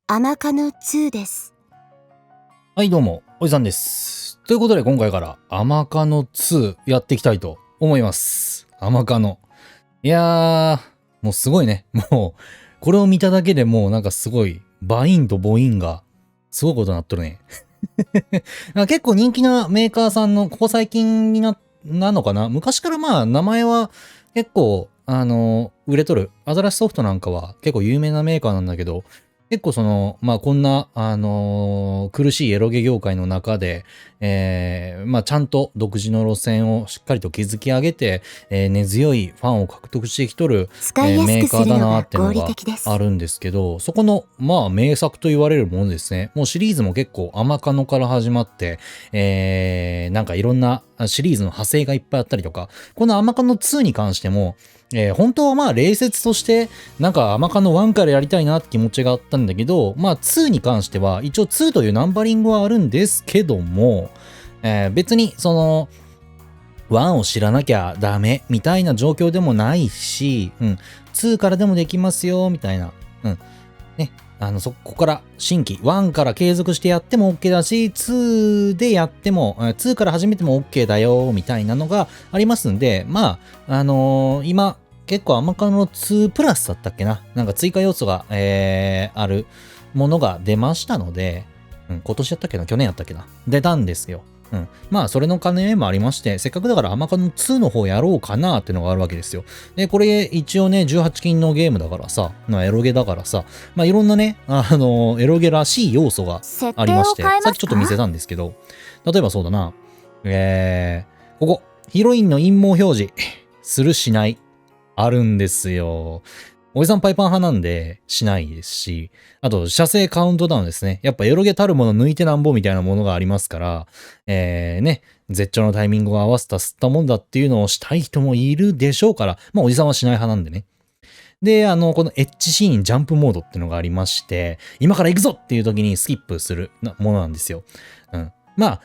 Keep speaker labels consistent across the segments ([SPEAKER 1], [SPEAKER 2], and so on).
[SPEAKER 1] アマカノ2です。
[SPEAKER 2] はい、どうも、おじさんです。ということで、今回からアマカノ2やっていきたいと思います。アマカノ。いやー、もうすごいね。もう、これを見ただけでもうなんかすごい、バインとボインが、すごいことになっとるね。結構人気なメーカーさんの、ここ最近になのかな、昔からまあ、名前は結構、売れとる。アザラシソフトなんかは結構有名なメーカーなんだけど、結構まあこんな、苦しいエロゲ業界の中で、まあちゃんと独自の路線をしっかりと築き上げて、根強いファンを獲得してきとる、
[SPEAKER 1] 使いやすく
[SPEAKER 2] メーカーだ
[SPEAKER 1] するのが
[SPEAKER 2] なってのが
[SPEAKER 1] 合理的です。
[SPEAKER 2] あるんですけど、そこの、まあ名作と言われるものですね。もうシリーズも結構アマカノから始まって、なんかいろんなシリーズの派生がいっぱいあったりとか、このアマカノ2に関しても、本当はまあ例説としてなんかアマカノ1からやりたいなって気持ちがあったんだけど、まあ2に関しては一応2というナンバリングはあるんですけども、別に1を知らなきゃダメみたいな状況でもないし、2からでもできますよみたいな、ね、そこから新規1から継続してやっても OK だし、2でやっても、2から始めても OK だよみたいなのがありますんで、まあ今結構アマカノ2プラスだったっけな、なんか追加要素が、あるものが出ましたので、今年やったっけな、去年やったっけな、出たんですよ。まあ、それの兼ね合いもありまして、せっかくだからアマカノ2の方やろうかなっていうのがあるわけですよ。で、これ一応ね、18禁のゲームだからさ、エロゲだからさ、まあいろんなね、エロゲらしい要素がありまして、さっきちょっと見せたんですけど、例えばそうだな、ここ、ヒロインの陰謀表示、するしない、あるんですよ。おじさんパイパン派なんでしないですし、あと、射精カウントダウンですね。やっぱエロゲたるもの抜いてなんぼみたいなものがありますから、絶頂のタイミングを合わせた吸ったもんだっていうのをしたい人もいるでしょうから、まあおじさんはしない派なんでね。で、このエッジシーンジャンプモードっていうのがありまして、今から行くぞっていう時にスキップするものなんですよ。まあ、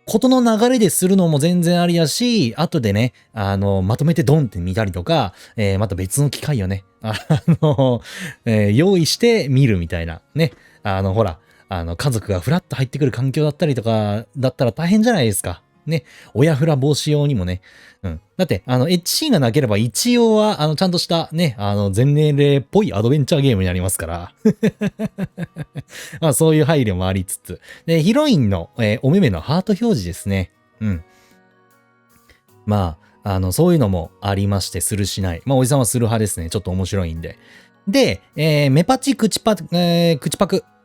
[SPEAKER 2] ことの流れでするのも全然ありやし、後でね、まとめてドンって見たりとか、また別の機会をね、用意して見るみたいな、ね。ほら、家族がフラッと入ってくる環境だったりとか、だったら大変じゃないですか。ね。親フラ防止用にもね。だって、エッジシーンがなければ一応は、ちゃんとした、ね、全年齢っぽいアドベンチャーゲームになりますから。まあ、そういう配慮もありつつ。で、ヒロインの、お目目のハート表示ですね。まあ、そういうのもありまして、するしない。まあ、おじさんはする派ですね。ちょっと面白いんで。で、メパチ口パク。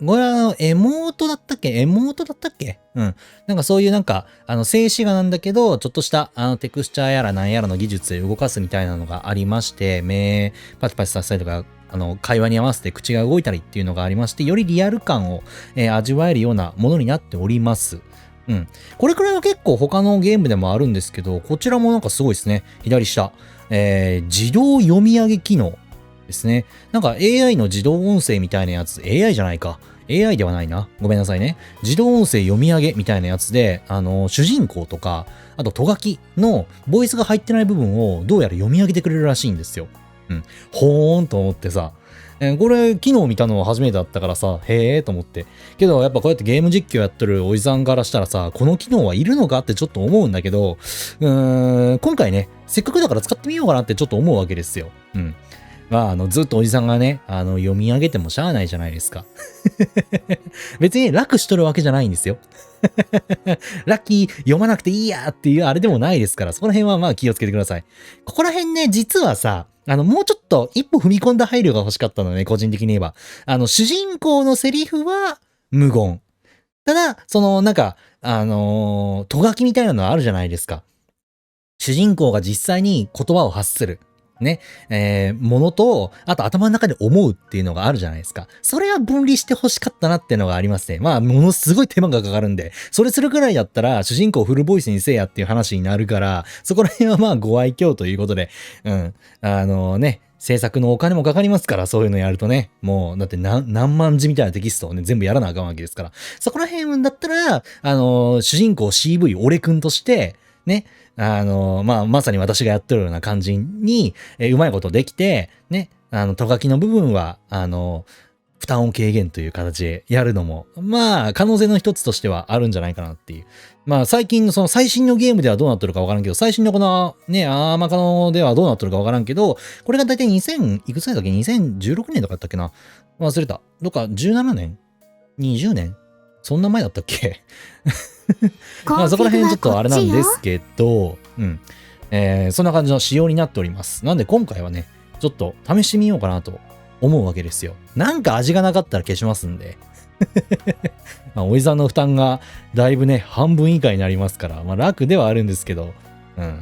[SPEAKER 2] これはエモートだったっけなんかそういうなんか、静止画なんだけど、ちょっとした、テクスチャーやらなんやらの技術で動かすみたいなのがありまして、目パチパチさせたりとか、会話に合わせて口が動いたりっていうのがありまして、よりリアル感を、味わえるようなものになっております。これくらいは結構他のゲームでもあるんですけど、こちらもなんかすごいですね。左下。自動読み上げ機能ですね。なんか AI の自動音声みたいなやつ、AI じゃないか。AI ではないな。ごめんなさいね。自動音声読み上げみたいなやつで、主人公とか、あとト書きのボイスが入ってない部分をどうやら読み上げてくれるらしいんですよ。ほーんと思ってさ。これ、昨日見たのは初めてだったからさ、へーと思って。けど、やっぱこうやってゲーム実況やってるおじさんからしたらさ、この機能はいるのかってちょっと思うんだけど、今回ね、せっかくだから使ってみようかなってちょっと思うわけですよ。まあ、ずっとおじさんがね、読み上げてもしゃあないじゃないですか。別に楽しとるわけじゃないんですよ。ラッキー読まなくていいやっていうあれでもないですから、そこら辺はまあ気をつけてください。ここら辺ね、実はさ、もうちょっと一歩踏み込んだ配慮が欲しかったのね、個人的に言えば。主人公のセリフは無言。ただ、なんか、とがきみたいなのはあるじゃないですか。主人公が実際に言葉を発する。ね。ものと、あと頭の中で思うっていうのがあるじゃないですか。それは分離して欲しかったなっていうのがありますね。まあ、ものすごい手間がかかるんで、それするくらいだったら、主人公をフルボイスにせえやっていう話になるから、そこら辺はまあご愛嬌ということで、制作のお金もかかりますから、そういうのやるとね。もう、だって何万字みたいなテキストをね、全部やらなあかんわけですから。そこら辺だったら、主人公 CV 俺くんとして、ね、まさに私がやってるような感じに、うまいことできて、ね、とがきの部分は、負担を軽減という形でやるのも、まあ、可能性の一つとしてはあるんじゃないかなっていう。まあ、最近のその最新のゲームではどうなってるかわからんけど、最新のこのね、アーマカノではどうなってるかわからんけど、これが大体2000、いくつだったっけ ?2016 年とかだったっけな忘れた。どっか17年 ?20 年そんな前だったっけまあそこら辺ちょっとあれなんですけど、そんな感じの仕様になっております。なんで今回はね、ちょっと試してみようかなと思うわけですよ。なんか味がなかったら消しますんで。まあ、おじさんの負担がだいぶね、半分以下になりますから、まあ楽ではあるんですけど、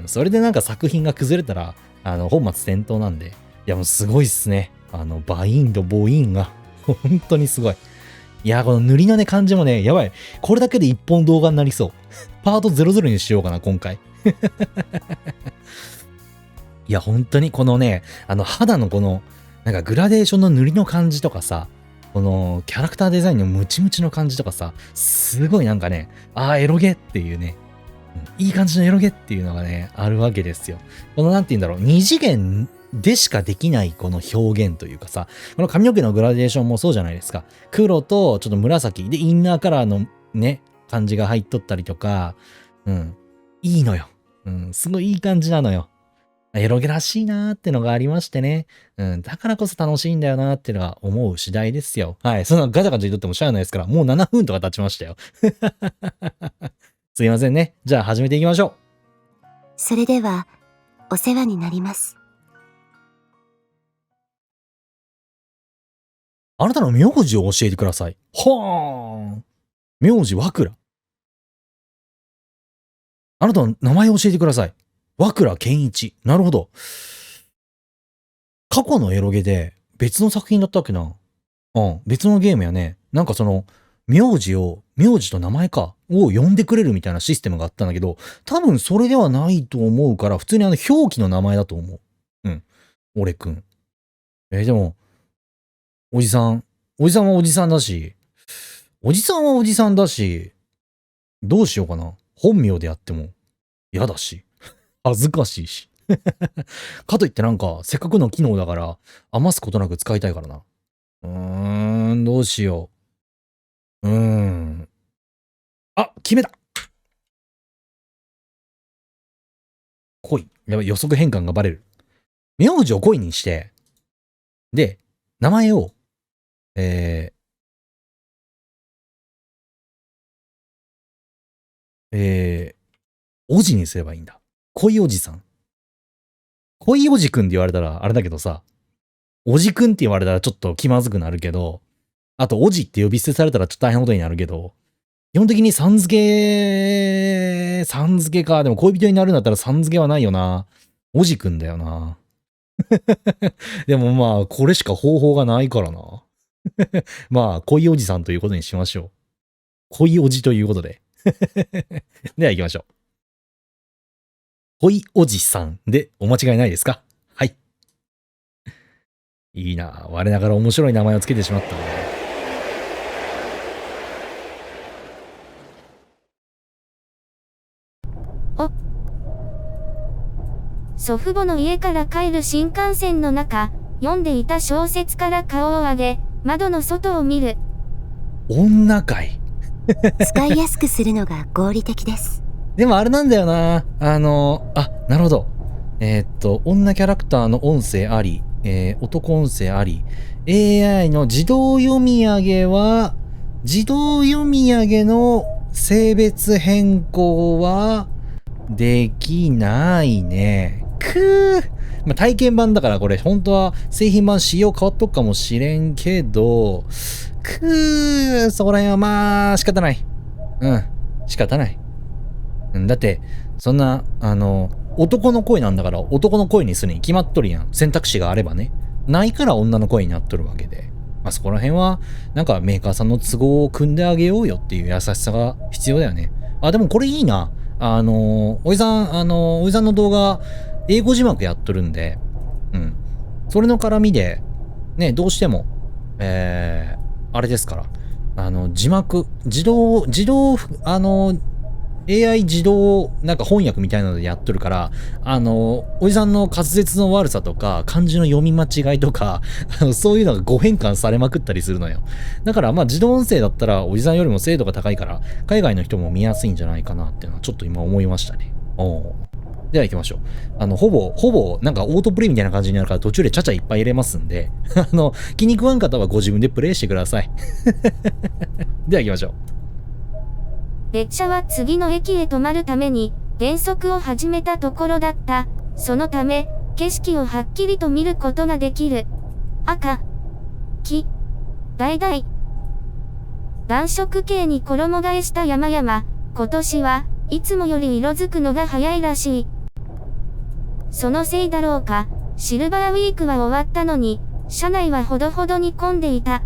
[SPEAKER 2] それでなんか作品が崩れたら、本末転倒なんで、いやもうすごいっすね。バインド、ボインが、本当にすごい。いや、この塗りのね、感じもね、やばい。これだけで一本動画になりそう。パート00にしようかな、今回。いや、本当にこのね、肌のこの、なんかグラデーションの塗りの感じとかさ、このキャラクターデザインのムチムチの感じとかさ、すごいなんかね、エロゲっていうね、いい感じのエロゲっていうのがね、あるわけですよ。このなんて言うんだろう、二次元でしかできないこの表現というかさ、この髪の毛のグラデーションもそうじゃないですか。黒とちょっと紫でインナーカラーのね、感じが入っとったりとか、いいのよ。すごいいい感じなのよ。エロゲらしいなーってのがありましてね。だからこそ楽しいんだよなーってのが思う次第ですよ。はい。そんなガチャガチャ言っとってもしゃあないですから、もう7分とか経ちましたよ。すいませんね。じゃあ始めていきましょ
[SPEAKER 1] う。それでは、お世話になります。
[SPEAKER 2] あなたの名字を教えてください。はーん。名字わくら。あなたの名前を教えてください。和倉健一。なるほど。過去のエロゲで別の作品だったっけな。別のゲームやね。なんかその、名字と名前か、を呼んでくれるみたいなシステムがあったんだけど、多分それではないと思うから、普通に表記の名前だと思う。俺くん。でも、おじさんはおじさんだし、どうしようかな。本名でやっても嫌だし。恥ずかしいし。かといってなんか、せっかくの機能だから、余すことなく使いたいからな。どうしよう。決めた。恋。やばい、予測変換がバレる。名字を恋にして、で、名前を、おじにすればいいんだ。恋おじさん。恋おじくんって言われたらあれだけどさ、おじくんって言われたらちょっと気まずくなるけど、あとおじって呼び捨てされたらちょっと大変なことになるけど、基本的にさん付けか。でも恋人になるんだったらさん付けはないよな。おじくんだよな。でもまあ、これしか方法がないからな。まあ、恋おじさんということにしましょう。恋おじということで。では行きましょう。恋おじさんでお間違いないですか？はい。いいな。我ながら面白い名前をつけてしまったな。
[SPEAKER 3] 祖父母の家から帰る新幹線の中、読んでいた小説から顔を上げ、窓の外を見る。
[SPEAKER 2] 女かい。
[SPEAKER 1] 使いやすくするのが合理的です。
[SPEAKER 2] でもあれなんだよな。なるほど。女キャラクターの音声あり、男音声あり、AI の自動読み上げは、自動読み上げの性別変更はできないね。まあ、体験版だからこれ本当は製品版仕様変わっとくかもしれんけど、そこら辺はまあ仕方ない。仕方ない。だって、そんな、男の声なんだから男の声にするに決まっとるやん。選択肢があればね。ないから女の声になっとるわけで。まあそこら辺は、なんかメーカーさんの都合を組んであげようよっていう優しさが必要だよね。でもこれいいな。おじさんの動画、英語字幕やっとるんで、それの絡みで、ね、どうしても、あれですから、字幕、AI 自動なんか翻訳みたいなのでやっとるから、おじさんの滑舌の悪さとか、漢字の読み間違いとか、そういうのが誤変換されまくったりするのよ。だからまあ自動音声だったらおじさんよりも精度が高いから、海外の人も見やすいんじゃないかなっていうのはちょっと今思いましたね。では行きましょう。ほぼ、なんかオートプレイみたいな感じになるから途中でちゃちゃいっぱい入れますんで、気に食わん方はご自分でプレイしてください。では行きましょう。
[SPEAKER 3] 列車は次の駅へ止まるために減速を始めたところだった。そのため、景色をはっきりと見ることができる。赤、黄、橙。暖色系に衣替えした山々。今年はいつもより色づくのが早いらしい。そのせいだろうか、シルバーウィークは終わったのに、車内はほどほどに混んでいた。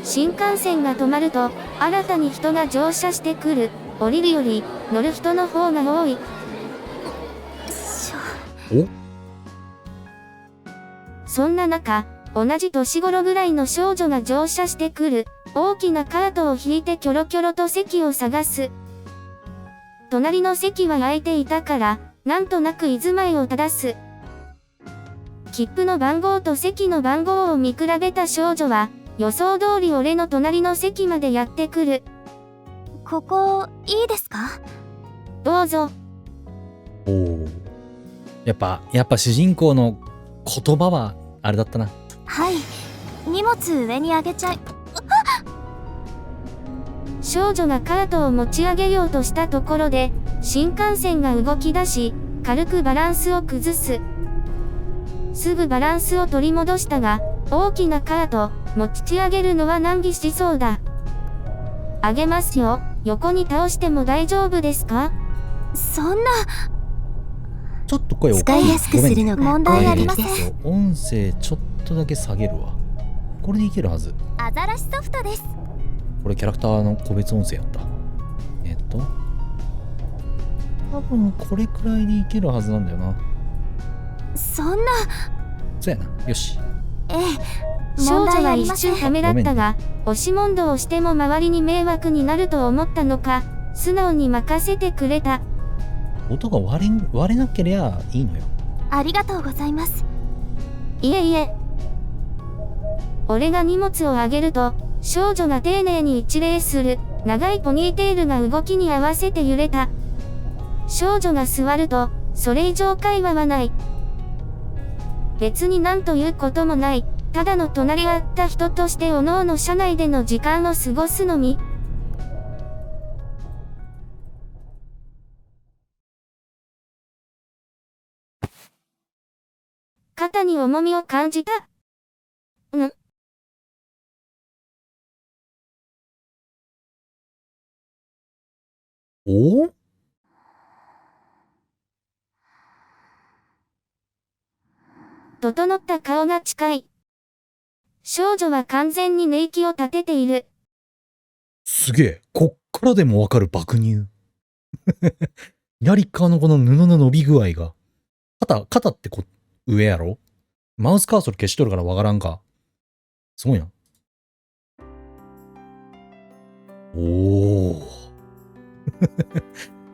[SPEAKER 3] 新幹線が止まると、新たに人が乗車してくる。降りるより、乗る人の方が多い。
[SPEAKER 2] お？
[SPEAKER 3] そんな中、同じ年頃ぐらいの少女が乗車してくる。大きなカートを引いてキョロキョロと席を探す。隣の席は空いていたから、なんとなく居住まいを正す。切符の番号と席の番号を見比べた少女は、予想通り俺の隣の席までやってくる。
[SPEAKER 1] ここ、いいですか？
[SPEAKER 3] どうぞ。
[SPEAKER 2] おー。やっぱ主人公の言葉は、あれだったな。
[SPEAKER 1] はい。荷物上に上げちゃい。
[SPEAKER 3] 少女がカートを持ち上げようとしたところで、新幹線が動き出し、軽くバランスを崩す。すぐバランスを取り戻したが、大きなカート、持ち上げるのは難儀しそうだ。上げますよ。横に倒しても大丈夫ですか？
[SPEAKER 1] そんな。
[SPEAKER 2] ちょっと声を
[SPEAKER 1] 使いやすくするのが
[SPEAKER 2] 問
[SPEAKER 1] 題ありません。
[SPEAKER 2] 音声ちょっとだけ下げるわ。これでいけるはず。
[SPEAKER 1] アザラシソフトです。
[SPEAKER 2] これキャラクターの個別音声やった。多分これくらいでいけるはずなんだよな。
[SPEAKER 1] そんな。
[SPEAKER 2] そうやな。よし。
[SPEAKER 3] 少女は一瞬ためらったが、押し問答をしても周りに迷惑になると思ったのか、素直に任せてくれた。
[SPEAKER 2] 音が割れなけりゃいいのよ。
[SPEAKER 1] ありがとうございます。
[SPEAKER 3] いえいえ。俺が荷物をあげると、少女が丁寧に一礼する。長いポニーテールが動きに合わせて揺れた。少女が座ると、それ以上会話はない。別になんということもない。ただの隣り合った人としておのおの車内での時間を過ごすのみ。肩に重みを感じた。
[SPEAKER 2] お？
[SPEAKER 3] 整った顔が近い。少女は完全に寝息を立てている。
[SPEAKER 2] すげえ。こっからでもわかる爆乳。左側のこの布の伸び具合が。肩って上やろ？マウスカーソル消しとるからわからんか。すごいな。おー。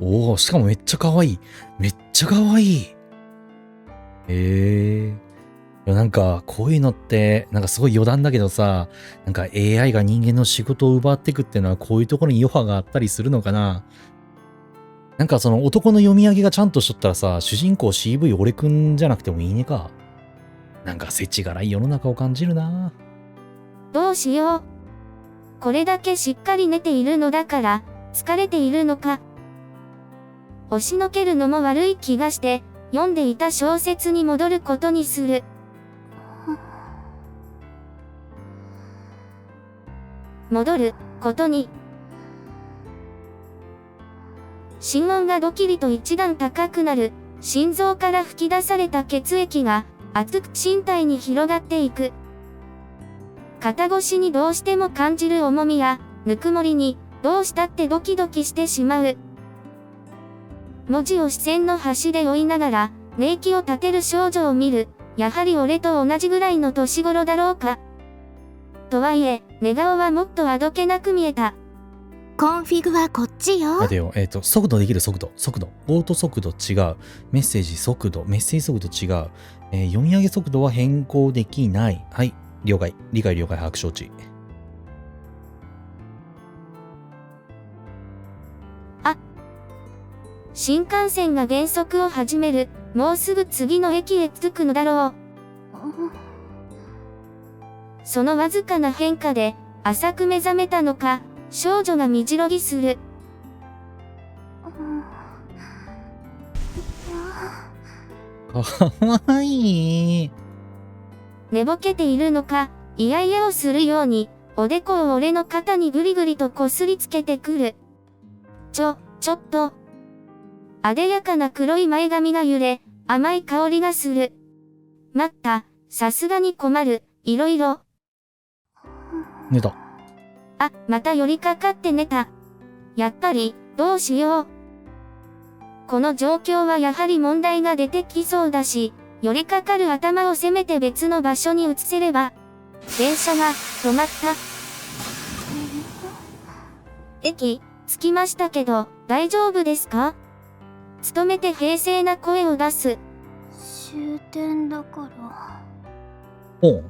[SPEAKER 2] おー、しかもめっちゃ可愛い。めっちゃ可愛い。いやなんか、こういうのって、なんかすごい余談だけどさ、なんか AI が人間の仕事を奪っていくっていうのはこういうところに余波があったりするのかな。なんかその男の読み上げがちゃんとしとったらさ、主人公 CV 俺くんじゃなくてもいいねか。なんか世知辛い世の中を感じるな。
[SPEAKER 3] どうしよう。これだけしっかり寝ているのだから、疲れているのか。押しのけるのも悪い気がして、読んでいた小説に戻ることにする。戻ることに。心音がドキリと一段高くなる。心臓から吹き出された血液が熱く身体に広がっていく。肩越しにどうしても感じる重みやぬくもりにどうしたってドキドキしてしまう。文字を視線の端で追いながら寝息を立てる少女を見る。やはり俺と同じぐらいの年頃だろうか。とはいえ、寝顔はもっとあどけなく見えた。
[SPEAKER 1] コンフィグはこっちよ。
[SPEAKER 2] 待てよ。速度できる速度。オート速度違う。メッセージ速度違う。読み上げ速度は変更できない。はい。了解。理解把握承知。
[SPEAKER 3] 新幹線が減速を始める。もうすぐ次の駅へ着くのだろう。そのわずかな変化で、浅く目覚めたのか、少女がみじろぎする。
[SPEAKER 2] かわいい。
[SPEAKER 3] 寝ぼけているのか、いやいやをするように、おでこを俺の肩にぐりぐりとこすりつけてくる。ちょっと。あでやかな黒い前髪が揺れ、甘い香りがする。待った、さすがに困る、いろいろ。
[SPEAKER 2] 寝た。
[SPEAKER 3] あ、また寄りかかって寝た。やっぱり、どうしよう。この状況はやはり問題が出てきそうだし、寄りかかる頭をせめて別の場所に移せれば。電車が止まった。駅、着きましたけど、大丈夫ですか？努めて平静な声を出す。
[SPEAKER 1] 終点だから。
[SPEAKER 2] おう。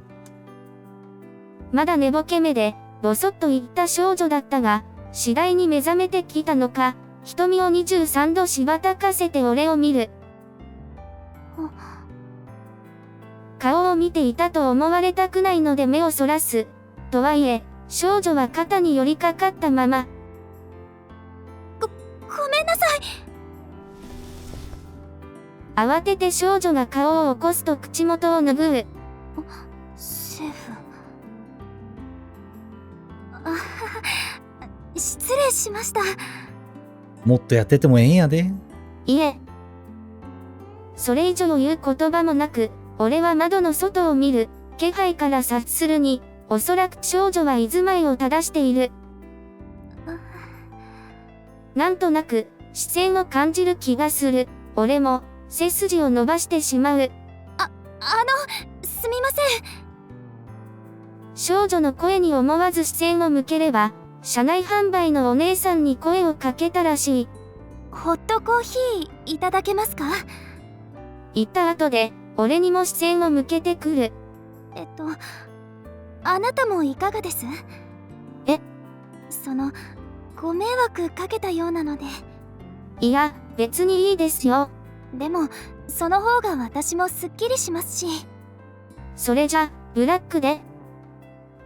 [SPEAKER 3] まだ寝ぼけ目で、ぼそっと言った少女だったが、次第に目覚めてきたのか、瞳を23度しばたかせて俺を見る。顔を見ていたと思われたくないので目をそらす。とはいえ、少女は肩に寄りかかったまま。
[SPEAKER 1] ごめんなさい。
[SPEAKER 3] 慌てて少女が顔を起こすと口元を拭う。
[SPEAKER 1] シェフ。失礼しました。
[SPEAKER 2] もっとやっててもええんやで。
[SPEAKER 3] いえ。それ以上言う言葉もなく、俺は窓の外を見る。気配から察するに、おそらく少女は居住まいを正している。なんとなく、視線を感じる気がする。俺も、背筋を伸ばしてしまう。
[SPEAKER 1] すみません。
[SPEAKER 3] 少女の声に思わず視線を向ければ、車内販売のお姉さんに声をかけたらしい。
[SPEAKER 1] ホットコーヒーいただけますか？
[SPEAKER 3] 言った後で、俺にも視線を向けてくる。
[SPEAKER 1] あなたもいかがです？
[SPEAKER 3] え？
[SPEAKER 1] ご迷惑かけたようなので。
[SPEAKER 3] いや、別にいいですよ。
[SPEAKER 1] でも、その方が私もすっきりしますし。
[SPEAKER 3] それじゃ、ブラックで。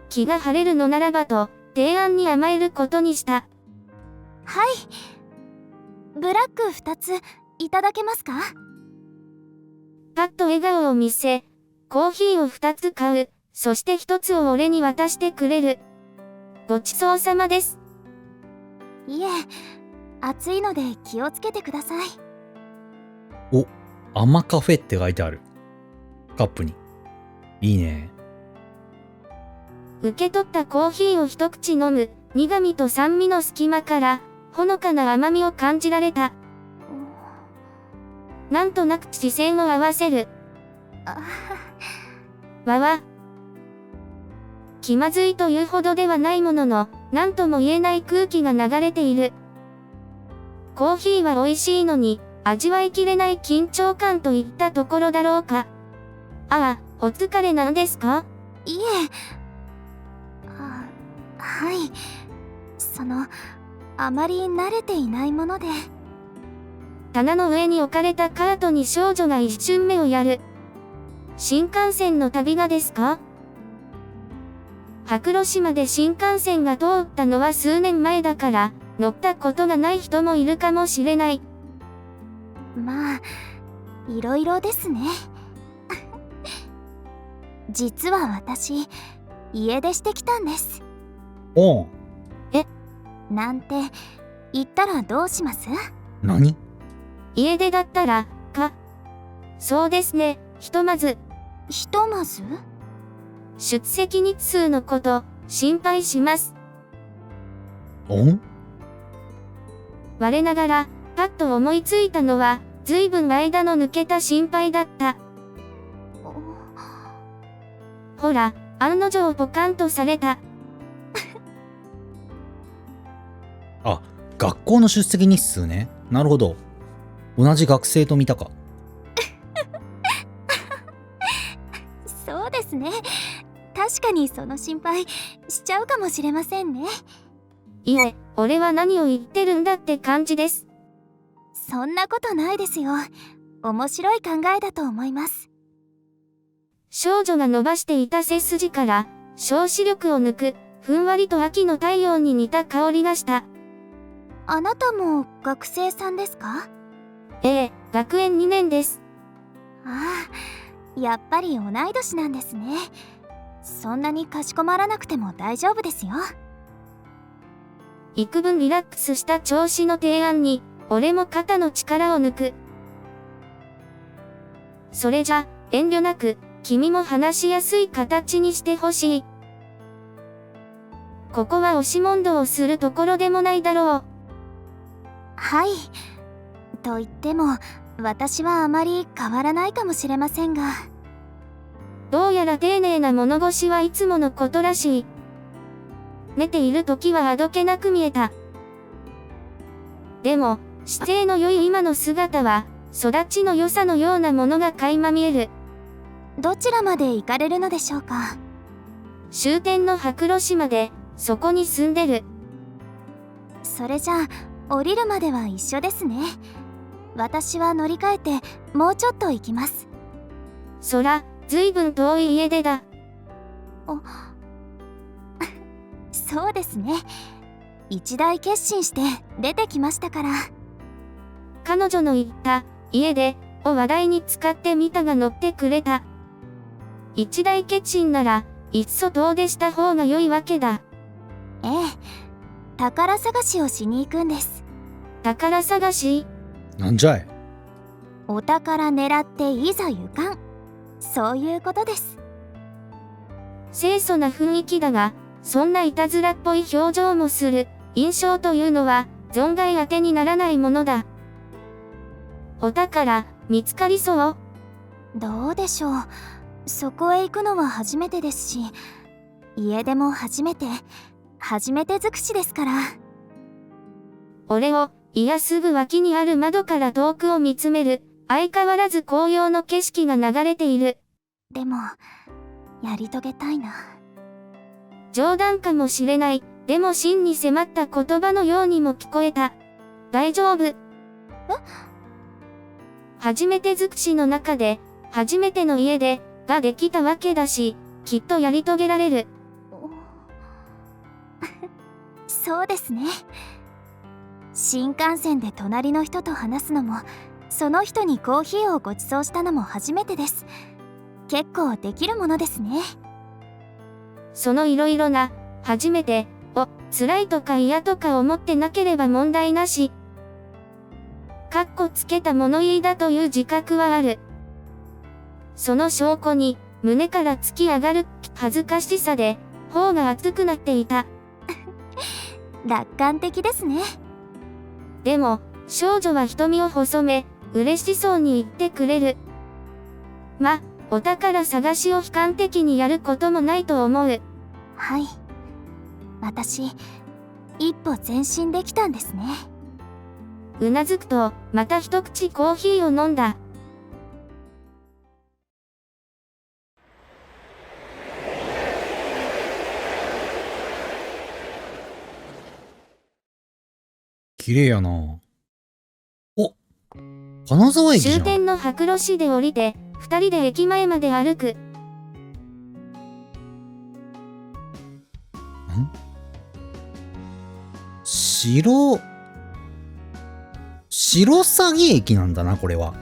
[SPEAKER 3] 気が晴れるのならばと、提案に甘えることにした。
[SPEAKER 1] はい。ブラック2つ、いただけますか？
[SPEAKER 3] パッと笑顔を見せ、コーヒーを2つ買う。そして1つを俺に渡してくれる。ごちそうさまです。
[SPEAKER 1] いえ、暑いので気をつけてください。
[SPEAKER 2] お、甘カフェって書いてある。カップに。いいね。
[SPEAKER 3] 受け取ったコーヒーを一口飲む。苦味と酸味の隙間から、ほのかな甘みを感じられた。なんとなく視線を合わせる。わわ。気まずいというほどではないものの、なんとも言えない空気が流れている。コーヒーは美味しいのに、味わいきれない緊張感といったところだろうか。ああ、お疲れなんですか？
[SPEAKER 1] いえ。はい。あまり慣れていないもので。
[SPEAKER 3] 棚の上に置かれたカートに少女が一瞬目をやる。新幹線の旅がですか？白露島で新幹線が通ったのは数年前だから、乗ったことがない人もいるかもしれない。
[SPEAKER 1] まあ、いろいろですね。実は私、家出してきたんです。
[SPEAKER 2] おう。
[SPEAKER 1] なんて言ったらどうします？
[SPEAKER 2] 何？
[SPEAKER 3] 家出だったら、そうですね、ひとまず。出席日数のこと、心配します。我ながら、パッと思いついたのは、ずいぶん間の抜けた心配だった。ほら、案の定ポカンとされた。
[SPEAKER 2] あ、学校の出席日数ね。なるほど。同じ学生と見たか。
[SPEAKER 1] そうですね。確かにその心配しちゃうかもしれませんね。
[SPEAKER 3] いえ、俺は何を言ってるんだって感じです。
[SPEAKER 1] そんなことないですよ。面白い考えだと思います。
[SPEAKER 3] 少女が伸ばしていた背筋から、小視力を抜く、ふんわりと秋の太陽に似た香りがした。
[SPEAKER 1] あなたも学生さんですか？
[SPEAKER 3] ええ、学園2年です。
[SPEAKER 1] ああ、やっぱり同い年なんですね。そんなにかしこまらなくても大丈夫ですよ。
[SPEAKER 3] 幾分リラックスした調子の提案に、俺も肩の力を抜く。それじゃ、遠慮なく、君も話しやすい形にしてほしい。ここは押し問答をするところでもないだろう。
[SPEAKER 1] はい。と言っても、私はあまり変わらないかもしれませんが。
[SPEAKER 3] どうやら丁寧な物腰はいつものことらしい。寝ている時はあどけなく見えた。でも、姿勢の良い今の姿は、育ちの良さのようなものが垣間見える。
[SPEAKER 1] どちらまで行かれるのでしょうか？
[SPEAKER 3] 終点の白露島で、そこに住んでる。
[SPEAKER 1] それじゃあ、降りるまでは一緒ですね。私は乗り換えて、もうちょっと行きます。
[SPEAKER 3] そら、ずいぶん遠い家出だ。
[SPEAKER 1] そうですね。一大決心して出てきましたから。
[SPEAKER 3] 彼女の言った家出を話題に使ってみたが乗ってくれた。一大決心ならいっそ遠出した方が良いわけだ。
[SPEAKER 1] ええ、宝探しをしに行くんです。
[SPEAKER 3] 宝探し？
[SPEAKER 2] なんじゃい。
[SPEAKER 1] お宝狙っていざ行かん。そういうことです。
[SPEAKER 3] 清楚な雰囲気だが、そんないたずらっぽい表情もする。印象というのは存外当てにならないものだ。お宝見つかりそう？
[SPEAKER 1] どうでしょう。そこへ行くのは初めてですし、家出も初めて尽くしですから。
[SPEAKER 3] 俺を、いやすぐ脇にある窓から遠くを見つめる。相変わらず紅葉の景色が流れている。
[SPEAKER 1] でも、やり遂げたいな。
[SPEAKER 3] 冗談かもしれない。でも真に迫った言葉のようにも聞こえた。大丈夫。初めて尽くしの中で、初めての家出ができたわけだし、きっとやり遂げられる。
[SPEAKER 1] そうですね。新幹線で隣の人と話すのも、その人にコーヒーをご馳走したのも初めてです。結構できるものですね。
[SPEAKER 3] そのいろいろな、初めて、を、辛いとか嫌とか思ってなければ問題なし。かっこつけた物言いだという自覚はある。その証拠に、胸から突き上がる恥ずかしさで、頬が熱くなっていた。
[SPEAKER 1] 楽観的ですね。
[SPEAKER 3] でも、少女は瞳を細め、嬉しそうに言ってくれる。ま、お宝探しを悲観的にやることもないと思う。
[SPEAKER 1] はい。私、一歩前進できたんですね。
[SPEAKER 3] うなずくと、また一口コーヒーを飲んだ。
[SPEAKER 2] 綺麗やな。お、金沢駅じゃん。
[SPEAKER 3] 終点の白露市で降りて、二人で駅前まで歩く。
[SPEAKER 2] 白鷺駅なんだな、これは。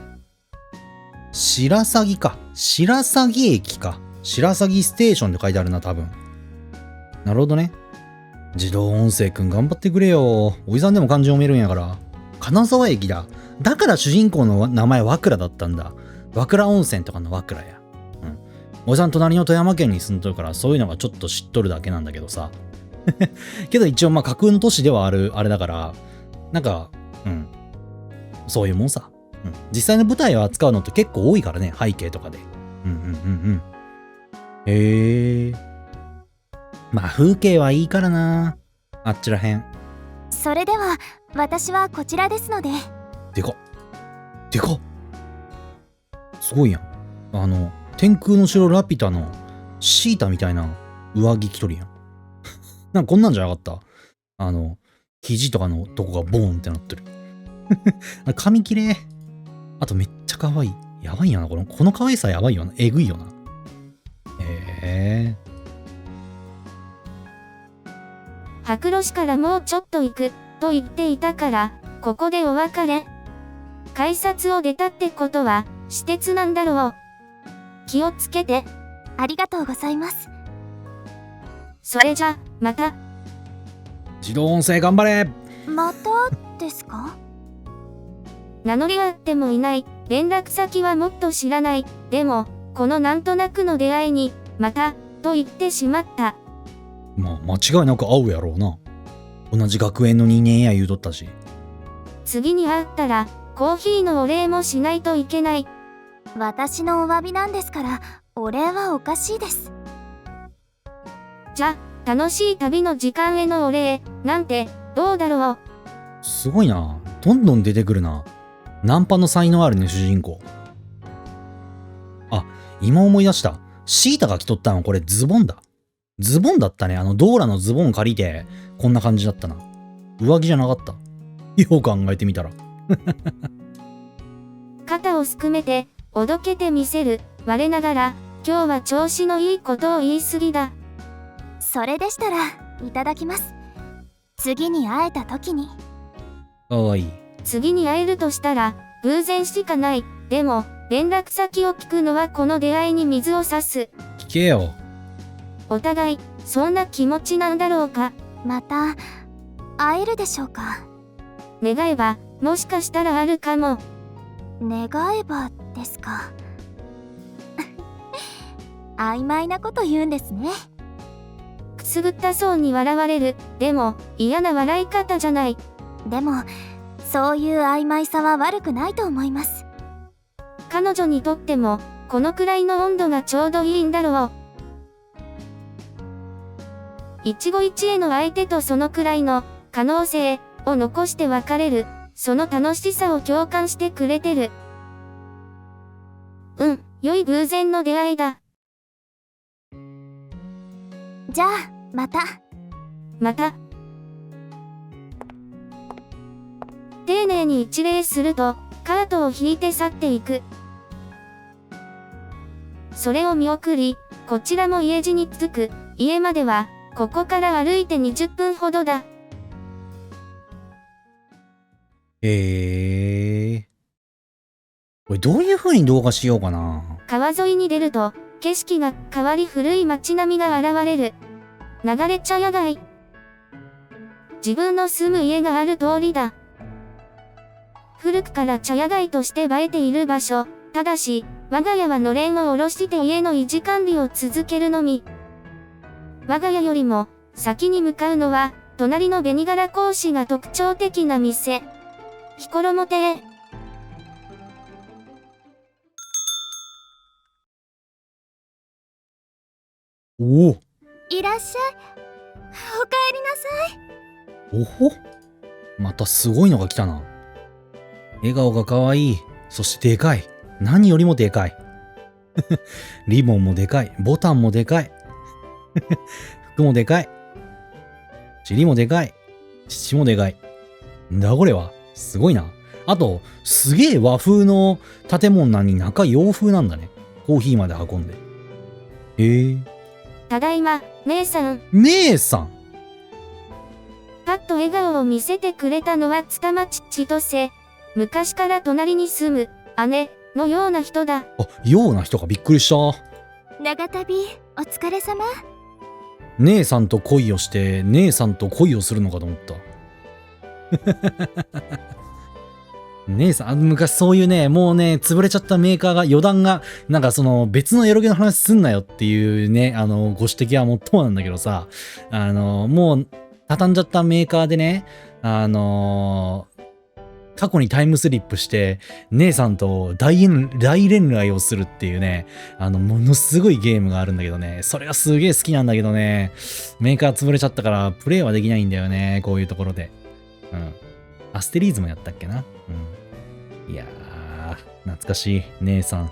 [SPEAKER 2] 白鷺か。白鷺駅か。白鷺ステーションって書いてあるな、多分。なるほどね。自動音声くん頑張ってくれよ。おじさんでも漢字読めるんやから。金沢駅だ。だから主人公の名前和倉だったんだ。和倉温泉とかの和倉や。うん。おじさん隣の富山県に住んでるからそういうのがちょっと知っとるだけなんだけどさ。けど一応まあ架空の都市ではある、あれだから、なんか、うん。そういうもんさ。実際の舞台を扱うのって結構多いからね、背景とかで。へえ。まあ風景はいいからな。あっちらへん。
[SPEAKER 1] それでは私はこちらですので。
[SPEAKER 2] でかっ。でかっ。すごいやん。天空の城ラピュタのシータみたいな上着着とるやん。なんかこんなんじゃなかった？肘とかのとこがボーンってなってる。あれ髪きれい。あとめっちゃ可愛い。やばいよな。この可愛さやばいよな。えぐいよな。
[SPEAKER 3] 白露市からもうちょっと行く、と言っていたから、ここでお別れ。改札を出たってことは、私鉄なんだろう。気をつけて。
[SPEAKER 1] ありがとうございます。
[SPEAKER 3] それじゃ、また。
[SPEAKER 2] 自動音声頑張れ。
[SPEAKER 1] またですか？
[SPEAKER 3] 名乗りはあってもいない。連絡先はもっと知らない。でも、このなんとなくの出会いに、また、と言ってしまった。
[SPEAKER 2] まあ間違いなく会うやろうな。同じ学園の人間や言うとったし。
[SPEAKER 3] 次に会ったら、コーヒーのお礼もしないといけない。
[SPEAKER 1] 私のお詫びなんですから、お礼はおかしいです。
[SPEAKER 3] じゃ、楽しい旅の時間へのお礼、なんて、どうだろう。
[SPEAKER 2] すごいな。どんどん出てくるな。ナンパの才能あるね、主人公。あ、今思い出した。シータが着とったのこれズボンだ。ズボンだったね。ドーラのズボン借りて、こんな感じだったな。上着じゃなかった。よう考えてみたら。
[SPEAKER 3] 肩をすくめて、おどけてみせる。我ながら、今日は調子のいいことを言い過ぎだ。
[SPEAKER 1] それでしたら、いただきます。次に会えた時に。
[SPEAKER 2] かわいい。
[SPEAKER 3] 次に会えるとしたら、偶然しかない。でも、連絡先を聞くのはこの出会いに水を差す。
[SPEAKER 2] 聞けよ。
[SPEAKER 3] お互い、そんな気持ちなんだろうか。
[SPEAKER 1] また、会えるでしょうか。
[SPEAKER 3] 願えば、もしかしたらあるかも。
[SPEAKER 1] 願えばですか。曖昧なこと言うんですね。
[SPEAKER 3] くすぐったそうに笑われる。でも、嫌な笑い方じゃない。
[SPEAKER 1] でも、そういう曖昧さは悪くないと思います。
[SPEAKER 3] 彼女にとっても、このくらいの温度がちょうどいいんだろう。一期一会の相手とそのくらいの可能性を残して別れる。その楽しさを共感してくれてる。良い偶然の出会いだ。
[SPEAKER 1] じゃあ、また。
[SPEAKER 3] また。丁寧に一礼すると、カートを引いて去っていく。それを見送り、こちらも家路に着く。家までは、ここから歩いて20分ほどだ。
[SPEAKER 2] これどういう風に動画しようかな。
[SPEAKER 3] 川沿いに出ると、景色が変わり古い街並みが現れる。流れ茶屋街。自分の住む家がある通りだ。古くから茶屋街として映えている場所。ただし、我が家はのれんを下ろして家の維持管理を続けるのみ。我が家よりも、先に向かうのは、隣の紅柄格子が特徴的な店。ひころも亭。
[SPEAKER 2] おお。
[SPEAKER 1] いらっしゃい。おかえりなさい。
[SPEAKER 2] おほ。またすごいのが来たな。笑顔が可愛い。そしてでかい。何よりもでかい。リボンもでかい。ボタンもでかい。服もでかい。尻もでかい。乳もでかい。んだこれは。すごいな。あと、すげえ和風の建物なのに中洋風なんだね。コーヒーまで運んで。
[SPEAKER 3] ただいま、姉さん。
[SPEAKER 2] 姉さん。
[SPEAKER 3] パッと笑顔を見せてくれたのはつまち千歳。昔から隣に住む姉のような人だ。
[SPEAKER 2] あ、ような人がびっくりした。
[SPEAKER 1] 長旅、お疲れ様。
[SPEAKER 2] 姉さんと恋をして、姉さんと恋をするのかと思った。姉さん、昔そういうね、もうね、潰れちゃったメーカーが、余談が、なんかその別のエロゲの話すんなよっていうね、ご指摘はもっともなんだけどさ、もう畳んじゃったメーカーでね、過去にタイムスリップして、姉さんと大恋愛をするっていうね、ものすごいゲームがあるんだけどね、それがすげえ好きなんだけどね、メーカー潰れちゃったからプレイはできないんだよね、こういうところで。うん。アステリーズもやったっけな。うん。いやー、懐かしい、姉さん。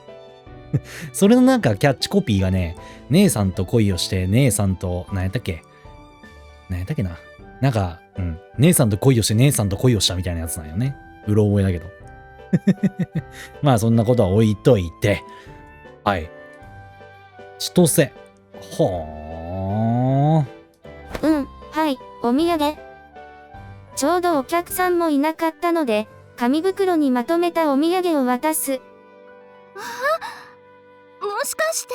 [SPEAKER 2] それのなんかキャッチコピーがね、姉さんと恋をして、姉さんと、何やったっけな。なんか、姉さんと恋をして、姉さんと恋をしたみたいなやつなんよね。うろ覚えだけど。まあそんなことは置いといて。はい。千歳。は
[SPEAKER 3] はい、お土産。ちょうどお客さんもいなかったので、紙袋にまとめたお土産を渡す。
[SPEAKER 1] もしかして。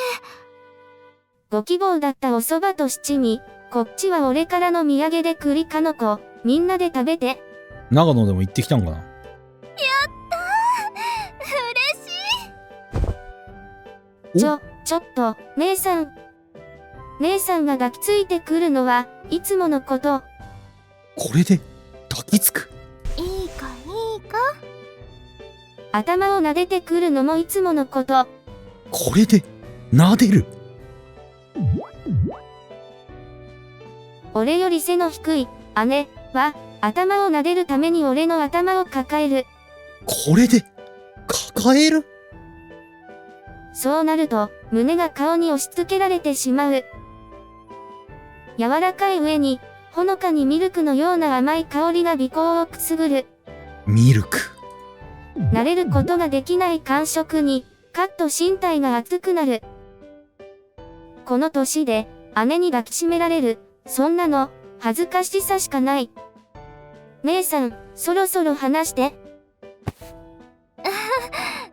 [SPEAKER 3] ご希望だったお蕎麦と七味、こっちは俺からの土産で栗かのこ、みんなで食べて。
[SPEAKER 2] 長野でも行ってきたんかな。
[SPEAKER 1] やったー、嬉しい。
[SPEAKER 3] ちょっと、姉さん。姉さんが抱きついてくるのはいつものこと。
[SPEAKER 2] これで抱きつく。
[SPEAKER 1] いいかいいか。
[SPEAKER 3] 頭を撫でてくるのもいつものこと。
[SPEAKER 2] これで撫でる。
[SPEAKER 3] 俺より背の低い姉は頭を撫でるために俺の頭を抱える。
[SPEAKER 2] これで抱える。
[SPEAKER 3] そうなると胸が顔に押し付けられてしまう。柔らかい上にほのかにミルクのような甘い香りが鼻孔をくすぐる。
[SPEAKER 2] ミルク。
[SPEAKER 3] 慣れることができない感触にカッと身体が熱くなる。この年で姉に抱きしめられる、そんなの恥ずかしさしかない。姉さん、そろそろ話して。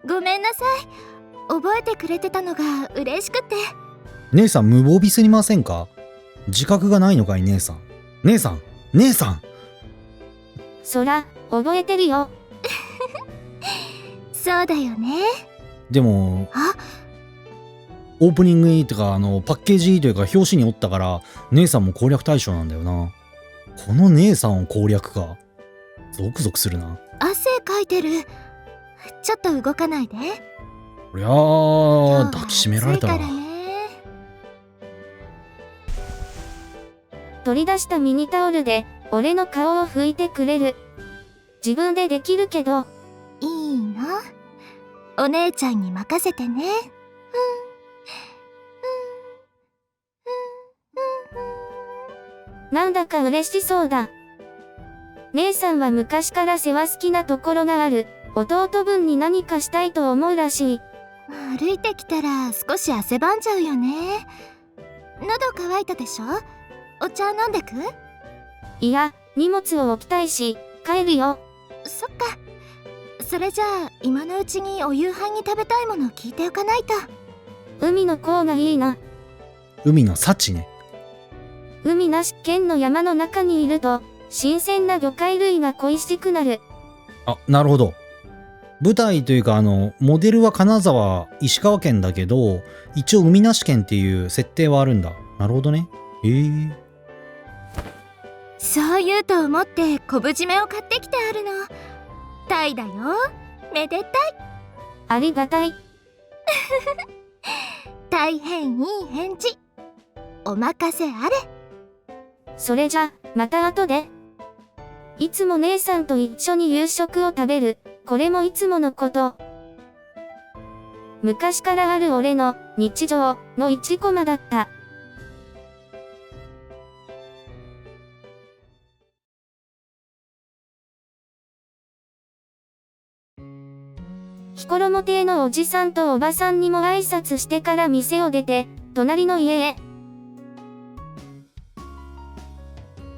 [SPEAKER 1] ごめんなさい。覚えてくれてたのが嬉しくて。
[SPEAKER 2] 姉さん無防備すぎませんか？自覚がないのかい姉さん。姉さん。
[SPEAKER 3] そら、覚えてるよ。
[SPEAKER 1] そうだよね。
[SPEAKER 2] でも、
[SPEAKER 1] あ、
[SPEAKER 2] オープニングにとかパッケージというか表紙におったから姉さんも攻略対象なんだよな。この姉さんを攻略か。ゾクゾクするな。
[SPEAKER 1] 汗かいてる。ちょっと動かないで。
[SPEAKER 2] こりゃあ抱きしめられたら。
[SPEAKER 1] 今日は暑いからね。
[SPEAKER 3] 取り出したミニタオルで俺の顔を拭いてくれる。自分でできるけど。
[SPEAKER 1] いいな。お姉ちゃんに任せてね。
[SPEAKER 3] なんだか嬉しそうだ。姉さんは昔から世話好きなところがある。弟分に何かしたいと思うらしい。
[SPEAKER 1] 歩いてきたら少し汗ばんじゃうよね。喉乾いたでしょ？お茶飲んでく？
[SPEAKER 3] いや、荷物を置きたいし、帰るよ。
[SPEAKER 1] そっか。それじゃあ今のうちにお夕飯に食べたいものを聞いておかないと。
[SPEAKER 3] 海の甲がいいな。
[SPEAKER 2] 海の幸ね。
[SPEAKER 3] 海なし県の山の中にいると新鮮な魚介類が恋しくなる。
[SPEAKER 2] あ、なるほど。舞台というかモデルは金沢、石川県だけど一応海なし県っていう設定はあるんだ。なるほどね。
[SPEAKER 1] そう言うと思って昆布締めを買ってきてあるの。タイだよ。めでたい。
[SPEAKER 3] ありがたい。
[SPEAKER 1] 大変いい返事。お任せあれ。
[SPEAKER 3] それじゃ、また後で。いつも姉さんと一緒に夕食を食べる。これもいつものこと。昔からある俺の日常の一コマだった。彦呂亭のおじさんとおばさんにも挨拶してから店を出て、隣の家へ。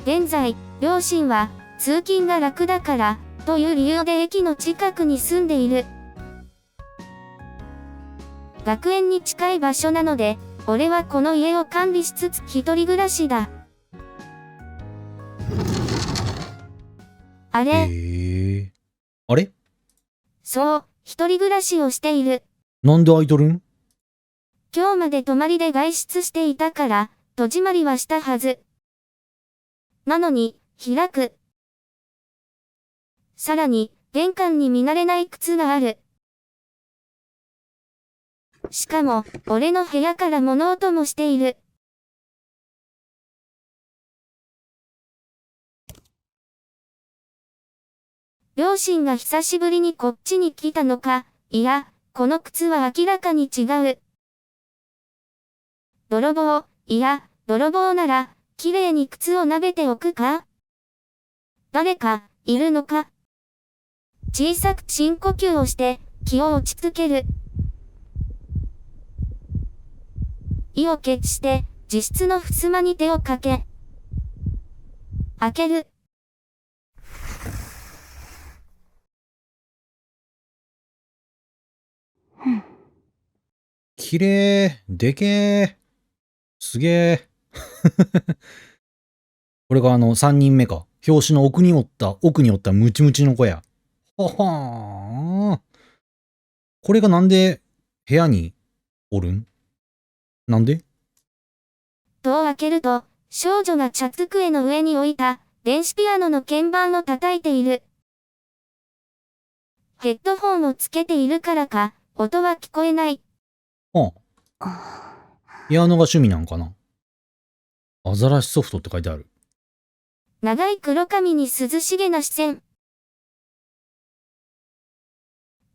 [SPEAKER 3] 現在、両親は通勤が楽だから、という理由で駅の近くに住んでいる。学園に近い場所なので、俺はこの家を管理しつつ一人暮らしだ。あれ？
[SPEAKER 2] あれ？
[SPEAKER 3] そう、一人暮らしをしている。
[SPEAKER 2] なんで空いとるん？
[SPEAKER 3] 今日まで泊まりで外出していたから、戸締まりはしたはず。なのに、開く。さらに、玄関に見慣れない靴がある。しかも、俺の部屋から物音もしている。両親が久しぶりにこっちに来たのか、いや、この靴は明らかに違う。泥棒、いや、泥棒なら、きれいに靴を撫でておくか？誰か、いるのか？小さく深呼吸をして、気を落ち着ける。意を決して、自室の襖に手をかけ、開ける。
[SPEAKER 2] 綺麗、でけー。すげえ。これが3人目か。表紙の奥におったムチムチの子や。ははー。これがなんで部屋におるん？なんで？
[SPEAKER 3] 戸を開けると、少女が茶机の上に置いた電子ピアノの鍵盤を叩いている。ヘッドホンをつけているからか、音は聞こえない。
[SPEAKER 2] ピアノが趣味なんかな？アザラシソフトって書いてある。
[SPEAKER 3] 長い黒髪に涼しげな視線。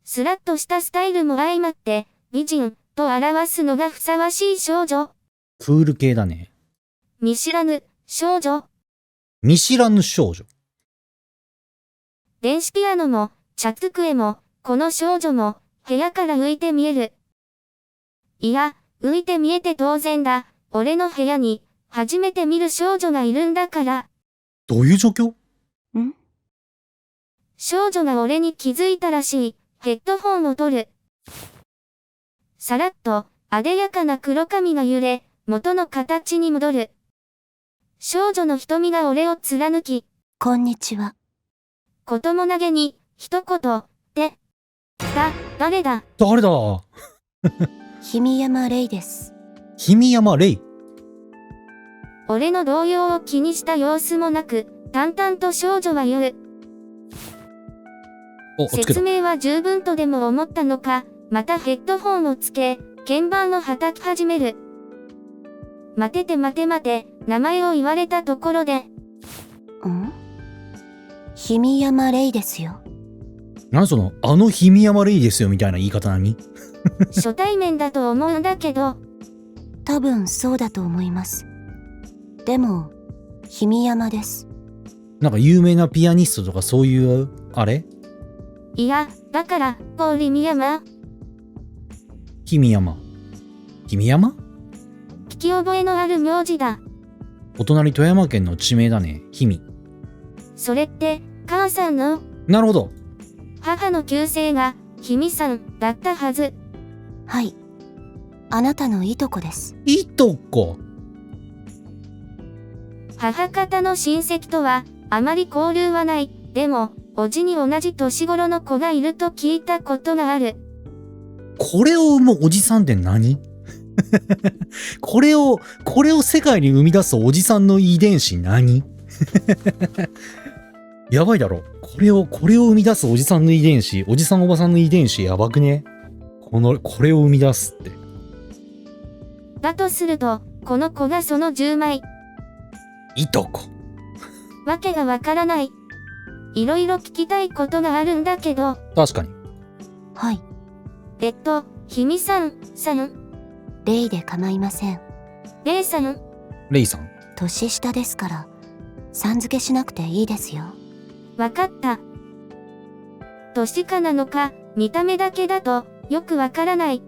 [SPEAKER 3] スラッとしたスタイルも相まって、美人と表すのがふさわしい少女。
[SPEAKER 2] クール系だね。
[SPEAKER 3] 見知らぬ少女。
[SPEAKER 2] 見知らぬ少女。
[SPEAKER 3] 電子ピアノも、茶机も、この少女も、部屋から浮いて見える。いや、浮いて見えて当然だ。俺の部屋に、初めて見る少女がいるんだから。
[SPEAKER 2] どういう状況？
[SPEAKER 3] 少女が俺に気づいたらしい。ヘッドホンを取る。さらっと、あでやかな黒髪が揺れ、元の形に戻る。少女の瞳が俺を貫き、
[SPEAKER 1] こんにちは。
[SPEAKER 3] ことも投げに、一言、で、誰だ？
[SPEAKER 2] 誰だ？
[SPEAKER 1] 氷見山レイです。
[SPEAKER 2] 氷見山レイ。
[SPEAKER 3] 俺の動揺を気にした様子もなく、淡々と少女は言う。説明は十分とでも思ったのか、またヘッドホンをつけ、鍵盤を叩き始める。待てて、名前を言われたところで。
[SPEAKER 1] 氷見山レイですよ。
[SPEAKER 2] 何その、氷見山レイですよみたいな言い方何？
[SPEAKER 3] 初対面だと思うんだけど。
[SPEAKER 1] 多分そうだと思います。でも、氷見山です。
[SPEAKER 2] なんか有名なピアニストとかそういう、あれ？
[SPEAKER 3] いや、だから、氷見山？
[SPEAKER 2] 氷見山。氷見山？
[SPEAKER 3] 聞き覚えのある名字だ。
[SPEAKER 2] お隣富山県の地名だね。氷見。
[SPEAKER 3] それって、母さんの？
[SPEAKER 2] なるほど。
[SPEAKER 3] 母の旧姓が、氷見さんだったはず。
[SPEAKER 1] はい。あなたのいとこです。
[SPEAKER 2] いとこ？
[SPEAKER 3] 母方の親戚とは、あまり交流はない。でも、おじに同じ年頃の子がいると聞いたことがある。
[SPEAKER 2] これを生むおじさんって何？これを世界に生み出すおじさんの遺伝子何？やばいだろ。これを生み出すおじさんの遺伝子、おじさんおばさんの遺伝子やばくね？これを生み出すって。
[SPEAKER 3] だとすると、この子がその10枚。
[SPEAKER 2] いとこ。
[SPEAKER 3] わけがわからない。いろいろ聞きたいことがあるんだけど。
[SPEAKER 2] 確かに。
[SPEAKER 1] はい。
[SPEAKER 3] 氷見さん。
[SPEAKER 1] レイで構いません。
[SPEAKER 3] レイさん。
[SPEAKER 2] レイさん。
[SPEAKER 1] 年下ですから、さん付けしなくていいですよ。
[SPEAKER 3] わかった。年かなのか、見た目だけだと、よくわからない。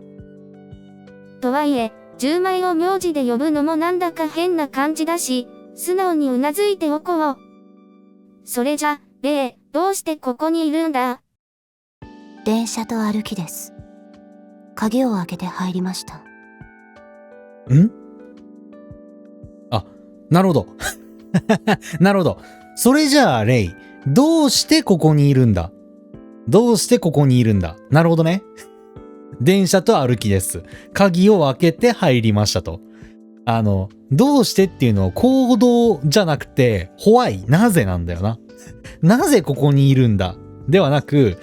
[SPEAKER 3] とはいえ、10枚を名字で呼ぶのもなんだか変な感じだし、素直にうなずいておこう。それじゃ、レイ、どうしてここにいるんだ？
[SPEAKER 1] 電車と歩きです。鍵を開けて入りました。
[SPEAKER 2] あ、なるほど。なるほど。それじゃあ、レイ、どうしてここにいるんだ？なるほどね。電車と歩きです。鍵を開けて入りましたと。どうしてっていうのは行動じゃなくて、why？なぜなんだよな。なぜここにいるんだ？ではなく、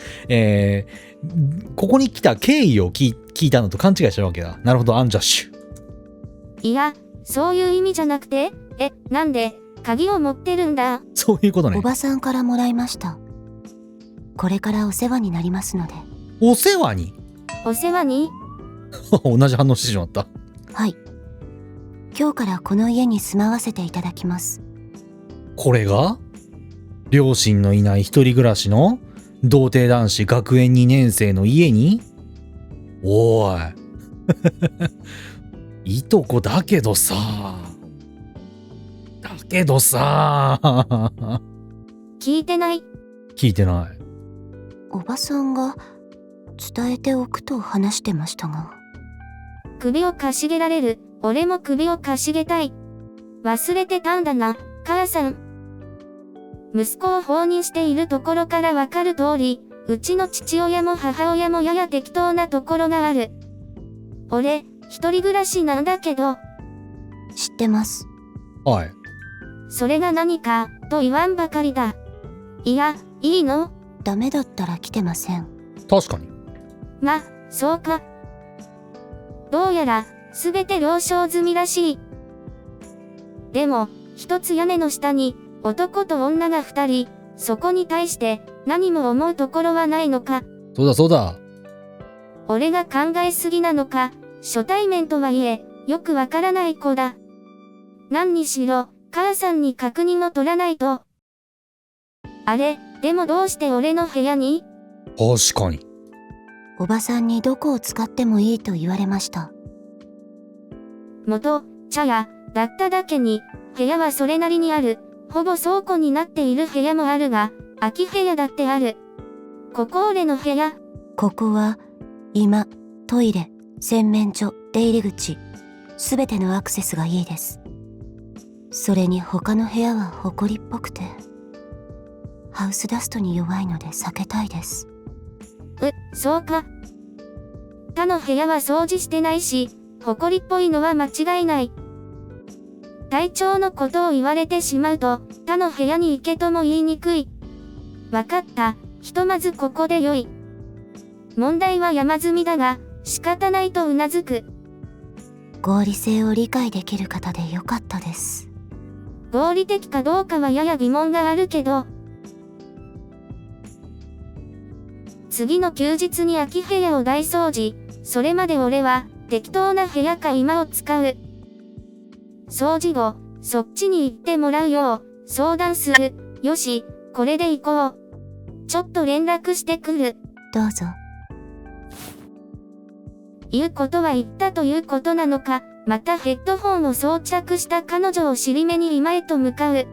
[SPEAKER 2] ここに来た経緯を聞いたのと勘違いしたわけだ。なるほど、アンジャッシュ。
[SPEAKER 3] いや、そういう意味じゃなくて、なんで、鍵を持ってるんだ。
[SPEAKER 2] そういうことね。
[SPEAKER 4] おばさんからもらいました。これからお世話になりますので。
[SPEAKER 2] お世話に
[SPEAKER 3] お世話に？
[SPEAKER 2] 同じ反応してしまった。
[SPEAKER 4] はい。今日からこの家に住まわせていただきます。
[SPEAKER 2] これが両親のいない一人暮らしの童貞男子学園2年生の家に？おーい。いとこだけどさ。
[SPEAKER 3] 聞いてない。
[SPEAKER 2] 聞いてない。
[SPEAKER 4] おばさんが伝えておくと話してましたが。
[SPEAKER 3] 首をかしげられる。俺も首をかしげたい。忘れてたんだな、母さん。息子を放任しているところからわかる通り、うちの父親も母親もやや適当なところがある。俺、一人暮らしなんだけど。
[SPEAKER 4] 知ってます。
[SPEAKER 2] はい。
[SPEAKER 3] それが何か、と言わんばかりだ。いや、いいの？
[SPEAKER 4] ダメだったら来てません。
[SPEAKER 2] 確かに。
[SPEAKER 3] そうか。どうやら、すべて了承済みらしい。でも、一つ屋根の下に、男と女が二人、そこに対して、何も思うところはないのか。
[SPEAKER 2] そうだ。
[SPEAKER 3] 俺が考えすぎなのか、初対面とはいえ、よくわからない子だ。何にしろ、母さんに確認を取らないと。あれ、でもどうして俺の部屋に？
[SPEAKER 2] 確かに。
[SPEAKER 4] おばさんにどこを使ってもいいと言われました。
[SPEAKER 3] 茶屋、だっただけに、部屋はそれなりにある。ほぼ倉庫になっている部屋もあるが、空き部屋だってある。ここ俺の部屋？
[SPEAKER 4] ここは、居間、トイレ、洗面所、出入り口、すべてのアクセスがいいです。それに他の部屋は埃っぽくて、ハウスダストに弱いので避けたいです。
[SPEAKER 3] そうか。他の部屋は掃除してないし、埃っぽいのは間違いない。体調のことを言われてしまうと、他の部屋に行けとも言いにくい。わかった。ひとまずここでよい。問題は山積みだが、仕方ないとうなずく。
[SPEAKER 4] 合理性を理解できる方でよかったです。
[SPEAKER 3] 合理的かどうかはやや疑問があるけど。次の休日に空き部屋を大掃除。それまで俺は、適当な部屋か居間を使う。掃除後、そっちに行ってもらうよう、相談する。よし、これで行こう。ちょっと連絡してくる。
[SPEAKER 4] どうぞ。
[SPEAKER 3] 言うことは言ったということなのか、またヘッドホンを装着した彼女を尻目に居間へと向かう。